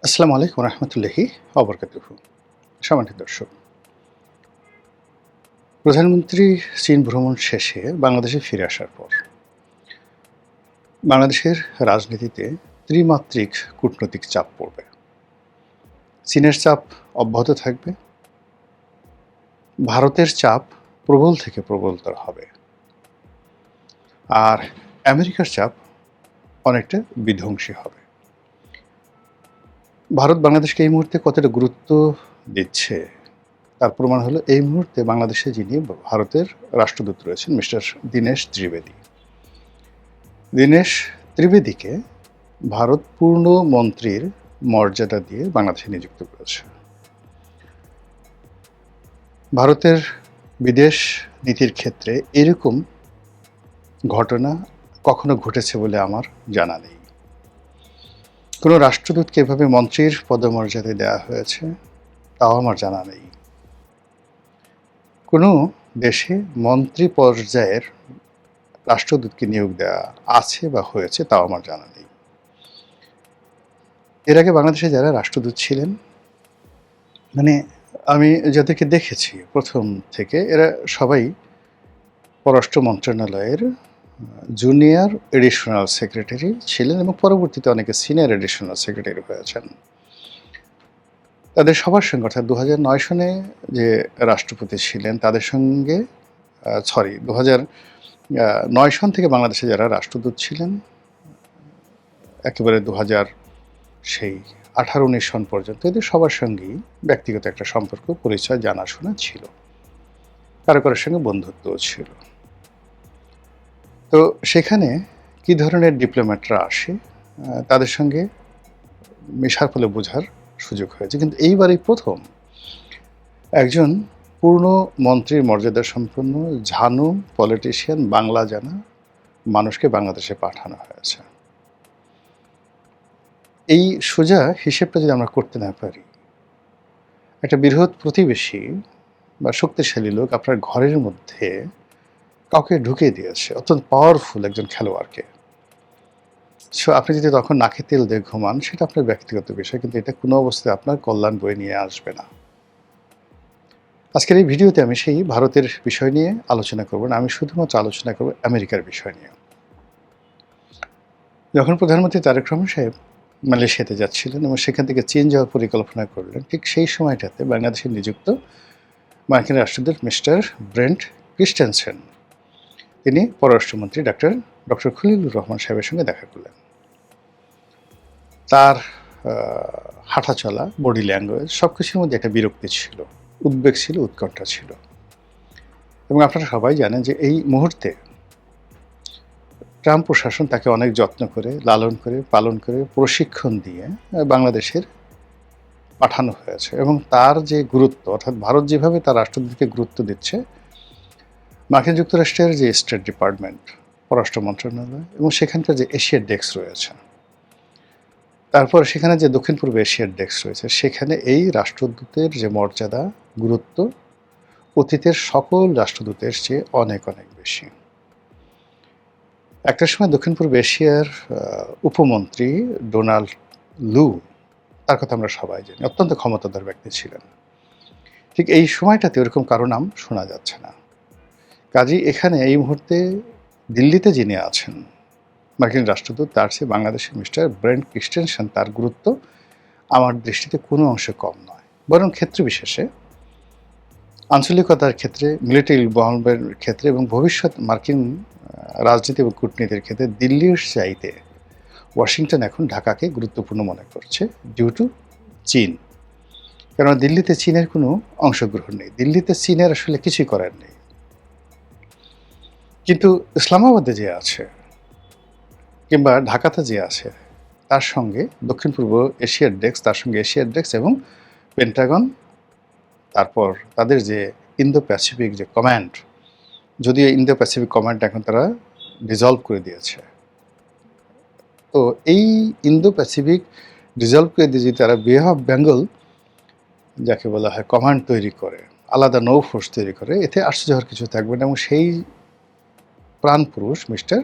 আসসালামু আলাইকুম রহমতুল্লাহি অবরকাতুহু। সম্মানিত দর্শক, প্রধানমন্ত্রী চীন ভ্রমণ শেষে বাংলাদেশে ফিরে আসার পর বাংলাদেশের রাজনীতিতে ত্রিমাত্রিক কূটনৈতিক চাপ পড়বে। চীনের চাপ অব্যাহত থাকবে, ভারতের চাপ প্রবল থেকে প্রবলতর হবে, আর আমেরিকার চাপ অনেকটা বিধ্বংসী হবে। ভারত বাংলাদেশকে এই মুহূর্তে কতটা গুরুত্ব দিচ্ছে তার প্রমাণ হলো এই মুহূর্তে বাংলাদেশে যিনি ভারতের রাষ্ট্রদূত রয়েছেন মিস্টার দীনেশ ত্রিবেদী। দীনেশ ত্রিবেদীকে ভারত পূর্ণ মন্ত্রীর মর্যাদা দিয়ে বাংলাদেশে নিযুক্ত করেছে। ভারতের বিদেশ নীতির ক্ষেত্রে এরকম ঘটনা কখনো ঘটেছে বলে আমার জানা নেই। কোনো রাষ্ট্রদূতকে এভাবে মন্ত্রীর পদমর্যাদা দেওয়া হয়েছে তাও আমার জানা নেই। কোনো দেশে মন্ত্রী পর্যায়ের রাষ্ট্রদূতকে নিয়োগ দেওয়া আছে বা হয়েছে তাও আমার জানা নেই। এর আগে বাংলাদেশে যারা রাষ্ট্রদূত ছিলেন, মানে আমি যাদেরকে দেখেছি প্রথম থেকে, এরা সবাই পররাষ্ট্র মন্ত্রণালয়ের জুনিয়র এডিশনাল সেক্রেটারি ছিলেন এবং পরবর্তীতে অনেকে সিনিয়র এডিশনাল সেক্রেটারি হয়েছেন। তাদের সবার সঙ্গে অর্থাৎ 2009 সনে যে রাষ্ট্রপতি ছিলেন তাদের সঙ্গে 2009 সন থেকে বাংলাদেশে যারা রাষ্ট্রদূত ছিলেন একেবারে 18-19 সন পর্যন্ত এদের সবার সঙ্গেই ব্যক্তিগত একটা সম্পর্ক, পরিচয়, জানাশোনা ছিল, কারো কারোর সঙ্গে বন্ধুত্বও ছিল। তো সেখানে কি ধরনের ডিপ্লোম্যাটরা আসে তাদের সঙ্গে মেশার ফলে বোঝার সুযোগ হয়েছে। কিন্তু এইবারই প্রথম একজন পূর্ণ মন্ত্রীর মর্যাদা সম্পন্ন ঝানু পলিটিশিয়ান, বাংলা জানা মানুষকে বাংলাদেশে পাঠানো হয়েছে। এই সোজা হিসেবটা যদি আমরা করতে না পারি, একটা বৃহৎ প্রতিবেশী বা শক্তিশালী লোক আপনার ঘরের মধ্যে কাউকে ঢুকিয়ে দিয়েছে, অত্যন্ত পাওয়ারফুল একজন খেলোয়াড়কে, সো আপনি যদি তখন নাকে তেল দিয়ে ঘুমান সেটা আপনার ব্যক্তিগত বিষয়, কিন্তু এটা কোনো অবস্থায় আপনার কল্যাণ বয়ে নিয়ে আসবে না। আজকের এই ভিডিওতে আমি সেই ভারতের বিষয় নিয়ে আলোচনা করব না, আমি শুধুমাত্র আলোচনা করব আমেরিকার বিষয় নিয়ে। যখন প্রধানমন্ত্রী তারেক রহমান সাহেব মালয়েশিয়াতে যাচ্ছিলেন এবং সেখান থেকে চীন যাওয়ার পরিকল্পনা করলেন, ঠিক সেই সময়টাতে বাংলাদেশে নিযুক্ত মার্কিন রাষ্ট্রদূত মিস্টার ব্রেন্ট ক্রিস্টেনসেন তিনি পররাষ্ট্রমন্ত্রী ডক্টর খলিলুর রহমান সাহেবের সঙ্গে দেখা করলেন। তার হাঁটা চলা, বডি ল্যাঙ্গুয়েজ সব কিছুর মধ্যে একটা বিরক্তি ছিল, উদ্বেগ ছিল, উৎকণ্ঠা ছিল। এবং আপনারা সবাই জানেন যে এই মুহূর্তে ট্রাম্প প্রশাসন তাকে অনেক যত্ন করে, লালন করে, পালন করে, প্রশিক্ষণ দিয়ে বাংলাদেশের পাঠানো হয়েছে। এবং তার যে গুরুত্ব, অর্থাৎ ভারত যেভাবে তার রাষ্ট্রদূতকে গুরুত্ব দিচ্ছে, মার্কিন যুক্তরাষ্ট্রের যে স্টেট ডিপার্টমেন্ট, পররাষ্ট্র মন্ত্রণালয় এবং সেখানকার যে এশিয়ার ডেস্ক রয়েছে, তারপর সেখানে যে দক্ষিণ পূর্ব এশিয়ার ডেস্ক রয়েছে, সেখানে এই রাষ্ট্রদূতের যে মর্যাদা, গুরুত্ব অতীতের সকল রাষ্ট্রদূতের চেয়ে অনেক অনেক বেশি। একটা সময় দক্ষিণ পূর্ব এশিয়ার উপমন্ত্রী ডোনাল্ড লু, তার কথা আমরা সবাই জানি, অত্যন্ত ক্ষমতাধর ব্যক্তি ছিলেন। ঠিক এই সময়টাতে ওরকম কারো নাম শোনা যাচ্ছে না। কাজেই এখানে এই মুহূর্তে দিল্লিতে যিনি আছেন মার্কিন রাষ্ট্রদূত, তার চেয়ে বাংলাদেশের মিস্টার ব্রেন্ট ক্রিস্টেনসেন, তার গুরুত্ব আমার দৃষ্টিতে কোনো অংশে কম নয়, বরং ক্ষেত্র বিশেষে, আঞ্চলিকতার ক্ষেত্রে, মিলিটারি ইনভলভমেন্টের ক্ষেত্রে এবং ভবিষ্যৎ মার্কিন রাজনীতি এবং কূটনীতির ক্ষেত্রে দিল্লির চাইতে ওয়াশিংটন এখন ঢাকাকে গুরুত্বপূর্ণ মনে করছে ডিউ টু চীন। কেননা দিল্লিতে চীনের কোনো অংশগ্রহণ নেই, দিল্লিতে চীনের আসলে কিছুই করার নেই। কিন্তু ইসলামাবাদে যে আছে কিংবা ঢাকাতে যে আছে, তার সঙ্গে দক্ষিণ পূর্ব এশিয়ার ডেস্ক, তার সঙ্গে এশিয়ার ডেস্ক এবং পেন্টাগন, তারপর তাদের যে ইন্দো প্যাসিফিক যে কমান্ড, যদিও ইন্দো প্যাসিফিক কমান্ড এখন তারা ডিজলভ করে দিয়েছে, তো এই ইন্দো প্যাসিফিক ডিজলভ করে দিয়ে যদি তারা বে অফ বেঙ্গল যাকে বলা হয় কমান্ড তৈরি করে, আলাদা নৌ ফোর্স তৈরি করে, এতে আশ্চর্য হওয়ার কিছু থাকবে না। এবং সেই প্রাণপুরুষ মিস্টার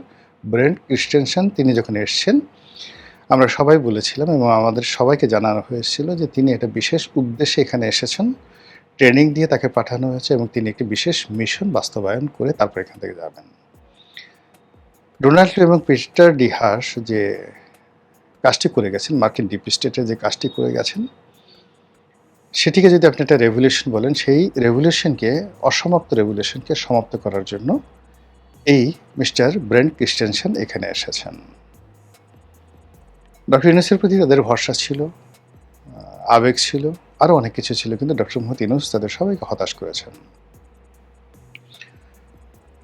ব্রেন্ট ক্রিস্টেনসেন তিনি যখন এসছেন, আমরা সবাই বলেছিলাম এবং আমাদের সবাইকে জানানো হয়েছিল যে তিনি একটা বিশেষ উদ্দেশ্যে এখানে এসেছেন, ট্রেনিং দিয়ে তাকে পাঠানো হয়েছে এবং তিনি একটি বিশেষ মিশন বাস্তবায়ন করে তারপর এখান থেকে যাবেন। ডোনাল্ড এবং পিটার ডি হাস যে কাজটি করে গেছেন, মার্কিন ডিপ স্টেটে যে কাজটি করে গেছেন, সেটিকে যদি আপনি একটা রেভলিউশন বলেন, সেই রেভলিউশনকে, অসমাপ্ত রেভলিউশনকে সমাপ্ত করার জন্য এই মিস্টার ব্রেন্ট ক্রিস্টেনসেন এখানে এসেছেন। ডক্টর ইউনূসের প্রতি তাদের ভরসা ছিল, আবেগ ছিল, আরও অনেক কিছু ছিল, কিন্তু ডক্টর মোহাম্মদ ইউনূস তাদের সবাইকে হতাশ করেছেন।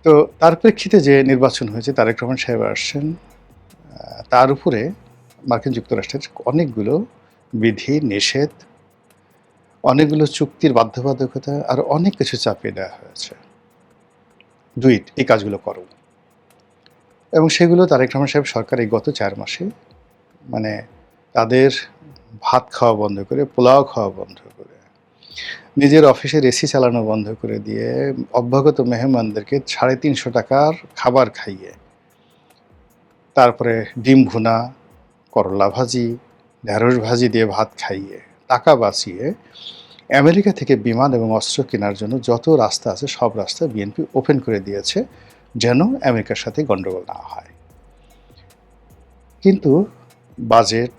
তো তার প্রেক্ষিতে যে নির্বাচন হয়েছে, তারেক রহমান সাহেব আসছেন, তার উপরে মার্কিন যুক্তরাষ্ট্রের অনেকগুলো বিধি নিষেধ, অনেকগুলো চুক্তির বাধ্যবাধকতা, আর অনেক কিছু চাপিয়ে দেওয়া হয়েছে। এই কাজগুলো করো, এবং সেগুলো তারেক রহমান সাহেব সরকার এই গত 4 মাসে মানে তাদের ভাত খাওয়া বন্ধ করে, পোলাও খাওয়া বন্ধ করে, নিজের অফিসের এসি চালানো বন্ধ করে দিয়ে, অভ্যাগত মেহমানদেরকে 350 টাকার খাবার খাইয়ে, তারপরে ডিম ভুনা, করলা ভাজি, ঢেঁড়স ভাজি দিয়ে ভাত খাইয়ে, টাকা বাঁচিয়ে আমেরিকা থেকে বিমান এবং অস্ত্র কেনার জন্য যত রাস্তা আছে সব রাস্তা বিএনপি ওপেন করে দিয়েছে, যেন আমেরিকার সাথে গণ্ডগোল না হয়। কিন্তু বাজেট,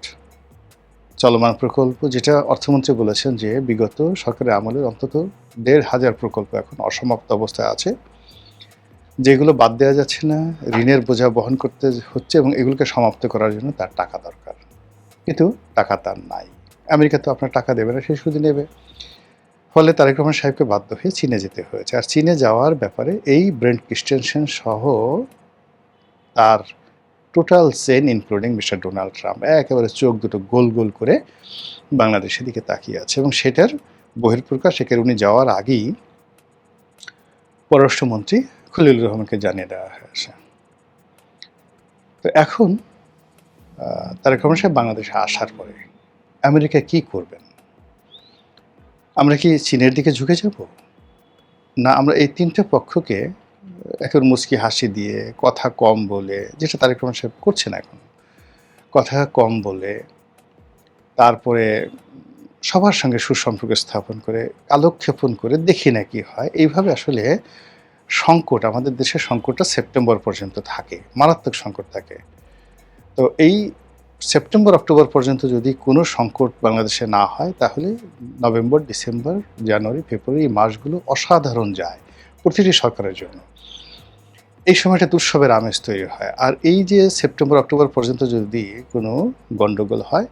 চলমান প্রকল্প, যেটা অর্থমন্ত্রী বলেছেন যে বিগত সরকারের আমলে অন্তত 1,500 প্রকল্প এখন অসমাপ্ত অবস্থায় আছে, যেগুলো বাদ দেওয়া যাচ্ছে না, ঋণের বোঝা বহন করতে হচ্ছে, এবং এগুলোকে সমাপ্ত করার জন্য তার টাকা দরকার। কিন্তু টাকা তার নাই। আমেরিকা তো আপনার টাকা দেবে না, সে সুদে নেবে। ফলে তারেক রহমান সাহেবকে বাধ্য হয়ে চীনে যেতে হয়েছে। আর চীনে যাওয়ার ব্যাপারে এই ব্রেন্ট ক্রিস্টেনসেন সহ তার total chain, including mister Donald Trump, একেবারে চোখ দুটো গোল গোল করে বাংলাদেশের দিকে তাকিয়ে আছে, এবং সেটার বহিঃপ্রকাশ একের উনি যাওয়ার আগেই পররাষ্ট্রমন্ত্রী খলিলুর রহমানকে জানিয়ে দেওয়া হয়েছে। তো এখন তারেক রহমান সাহেব বাংলাদেশে আসার পরে আমেরিকা কি করবেন? আমরা কি চীনের দিকে ঝুঁকে যাব, না আমরা এই 3টে পক্ষকে এখন মুচকি হাসি দিয়ে, কথা কম বলে, যেটা তারেক রহমান সাহেব করছেন এখন, কথা কম বলে, তারপরে সবার সঙ্গে সুসম্পর্ক স্থাপন করে, কালক্ষেপণ করে দেখি না কি হয়, এইভাবে আসলে সংকট, আমাদের দেশের সংকটটা সেপ্টেম্বর পর্যন্ত থাকে, মারাত্মক সংকট থাকে। তো এই সেপ্টেম্বর অক্টোবর পর্যন্ত যদি কোনো সংকট বাংলাদেশে না হয়, তাহলে নভেম্বর, ডিসেম্বর, জানুয়ারি, ফেব্রুয়ারি এই মাসগুলো অসাধারণ যায় প্রতিটি সরকারের জন্য। এই সময়টা উৎসবের আমেজ তৈরি হয়। আর এই যে সেপ্টেম্বর অক্টোবর পর্যন্ত যদি কোনো গণ্ডগোল হয়,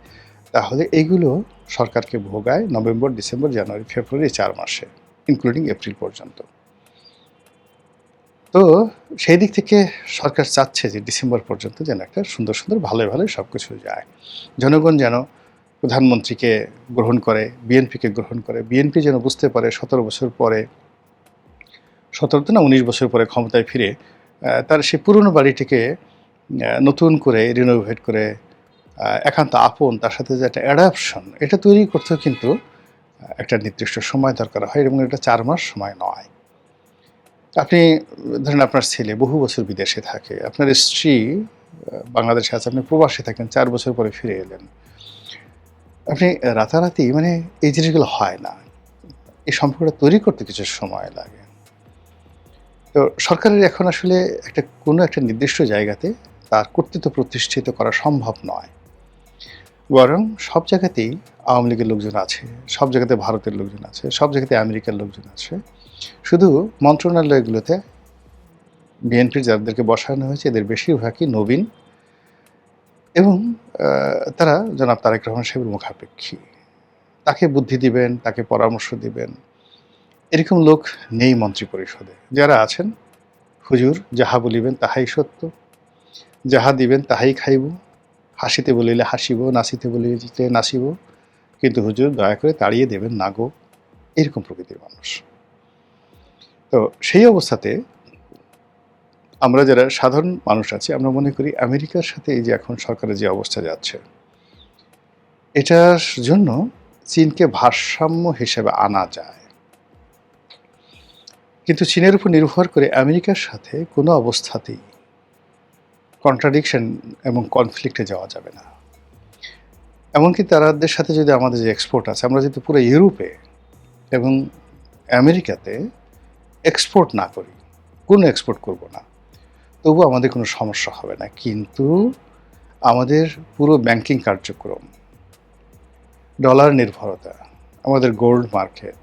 তাহলে এইগুলো সরকারকে ভোগায় নভেম্বর, ডিসেম্বর, জানুয়ারি, ফেব্রুয়ারি 4 মাসে, ইনক্লুডিং এপ্রিল পর্যন্ত। তো সেই দিক থেকে সরকার চাচ্ছে যে ডিসেম্বর পর্যন্ত যেন একটা সুন্দর সুন্দর ভালোই ভালোই সব কিছু যায়, জনগণ যেন প্রধানমন্ত্রীকে গ্রহণ করে, বিএনপিকে গ্রহণ করে, বিএনপি যেন বুঝতে পারে 17 বছর পরে, 17 তো না 19 বছর পরে ক্ষমতায় ফিরে তার সেই পুরনো বাড়িটিকে নতুন করে রিনোভেট করে একান্ত আপন, তার সাথে যে একটা অ্যাডাপশন, এটা তৈরি করতেও কিন্তু একটা নির্দিষ্ট সময় দরকার হয়, এবং এটা 4 মাস সময় নয়। আপনি ধরেন আপনার ছেলে বহু বছর বিদেশে থাকে, আপনার স্ত্রী বাংলাদেশে আছে, আপনি প্রবাসে থাকেন, 4 বছর পরে ফিরে এলেন, আপনি রাতারাতি মানে এই জিনিসগুলো হয় না, এই সম্পর্কটা তৈরি করতে কিছু সময় লাগে। তো সরকারের এখন আসলে কোনো একটা নির্দিষ্ট জায়গাতে তার কর্তৃত্ব প্রতিষ্ঠিত করা সম্ভব নয়, বরং সব জায়গাতেই আওয়ামী লীগের লোকজন আছে, সব জায়গাতে ভারতের লোকজন আছে, সব জায়গাতে আমেরিকার লোকজন আছে। শুধু মন্ত্রণালয়গুলোতে বিএনপির যাদেরকে বসানো হয়েছে এদের বেশিরভাগই নবীন, এবং তারা জনাব তারেক রহমান সাহেবের মুখাপেক্ষী। তাকে বুদ্ধি দিবেন, তাকে পরামর্শ দিবেন, এরকম লোক নেই মন্ত্রী পরিষদে। যারা আছেন, হুজুর যাহা বলিবেন তাহাই সত্য, যাহা দিবেন তাহাই খাইব, হাসিতে বলিলে হাসিব, নাচিতে বলিলে নাচিব, কিন্তু হুজুর দয়া করে তাড়িয়ে দেবেন না গো, এরকম প্রকৃতির মানুষ। তো সেই অবস্থাতে আমরা যারা সাধারণ মানুষ আছি, আমরা মনে করি আমেরিকার সাথে এই যে এখন সরকারের যে অবস্থা যাচ্ছে, এটার জন্য চীনকে ভারসাম্য হিসেবে আনা যায়, কিন্তু চীনের উপর নির্ভর করে আমেরিকার সাথে কোনো অবস্থাতেই কন্ট্রাডিকশন এবং কনফ্লিক্টে যাওয়া যাবে না। এমনকি তাদের সাথে যদি আমাদের যে এক্সপোর্ট আছে, আমরা যদি পুরো ইউরোপে এবং আমেরিকাতে এক্সপোর্ট না করি, কোনো এক্সপোর্ট করব না, তবু আমাদের কোনো সমস্যা হবে না। কিন্তু আমাদের পুরো ব্যাংকিং কার্যক্রম, ডলার নির্ভরতা, আমাদের গোল্ড মার্কেট,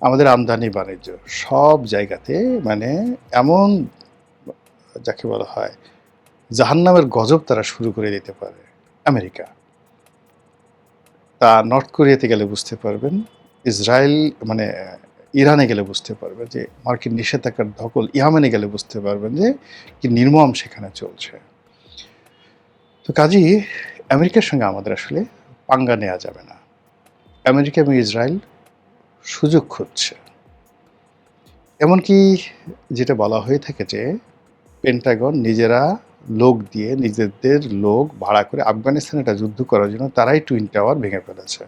আমাদের আমদানি বাণিজ্য সব জায়গাতে মানে এমন যাকে বলা হয় জাহান্নামের গজব তারা শুরু করে দিতে পারে আমেরিকা। তা নর্থ কোরিয়াতে গেলে বুঝতে পারবেন, ইসরায়েল মানে ইরানে গেলে বুঝতে পারবেন যে মার্কিন নিষেধাজ্ঞার ধকল, ইয়ামেনে গেলে বুঝতে পারবেন যে কি নির্মম সেখানে চলছে। তো কাজেই আমেরিকার সঙ্গে আমাদের আসলে পাঙ্গা নেওয়া যাবে না। আমেরিকা এবং ইসরায়েল সুযোগ খুঁজছে। এমনকি যেটা বলা হয়ে থাকে যে পেন্টাগন নিজেরা লোক দিয়ে, নিজেদের লোক ভাড়া করে আফগানিস্তানে একটা যুদ্ধ করার জন্য তারাই টুইন টাওয়ার ভেঙে ফেলেছে।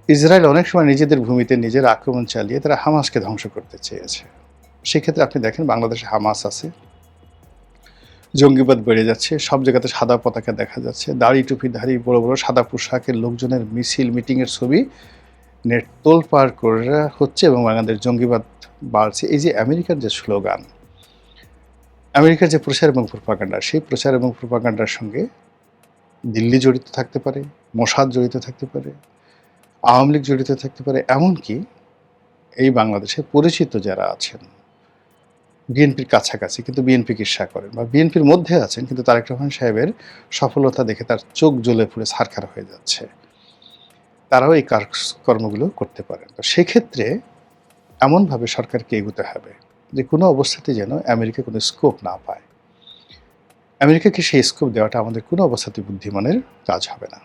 ইসরায়েল অনেক সময় নিজেদের ভূমিতে নিজের আক্রমণ চালিয়ে তারা হামাসকে ধ্বংস করতে চেয়েছে। সেক্ষেত্রে আপনি দেখেন বাংলাদেশে হামাস আছে, জঙ্গিবাদ বেড়ে যাচ্ছে, সব জায়গাতে সাদা পতাকা দেখা যাচ্ছে, দাড়ি টুপিধারী বড় বড় সাদা পোশাকের লোকজনের মিছিল মিটিংয়ের ছবি নেট তোলপাড় করে হচ্ছে এবং বাংলাদেশ জঙ্গিবাদ বাড়ছে। এই যে আমেরিকার যে স্লোগান, আমেরিকার যে প্রচার এবং প্রোপাগান্ডা, সেই প্রচার এবং প্রোপাগান্ডার সঙ্গে দিল্লি জড়িত থাকতে পারে, মোসাদ জড়িত থাকতে পারে, আওয়ামী লীগ জড়িত থাকতে পারে, এমনকি এই বাংলাদেশে পরিচিত যারা আছেন বিএনপির কাছাকাছি কিন্তু বিএনপিকে ঈর্ষা করেন বা বিএনপির মধ্যে আছেন কিন্তু তারেক রহমান সাহেবের সফলতা দেখে তার চোখ জ্বলে পুড়ে ছারখার হয়ে যাচ্ছে, তারাও এই কর্মগুলো করতে পারেন। তো সেক্ষেত্রে এমনভাবে সরকারকে এগোতে হবে যে কোনো অবস্থাতে যেন আমেরিকা কোনো স্কোপ না পায়। আমেরিকাকে সেই স্কোপ দেওয়াটা আমাদের কোনো অবস্থাতে বুদ্ধিমানের কাজ হবে না।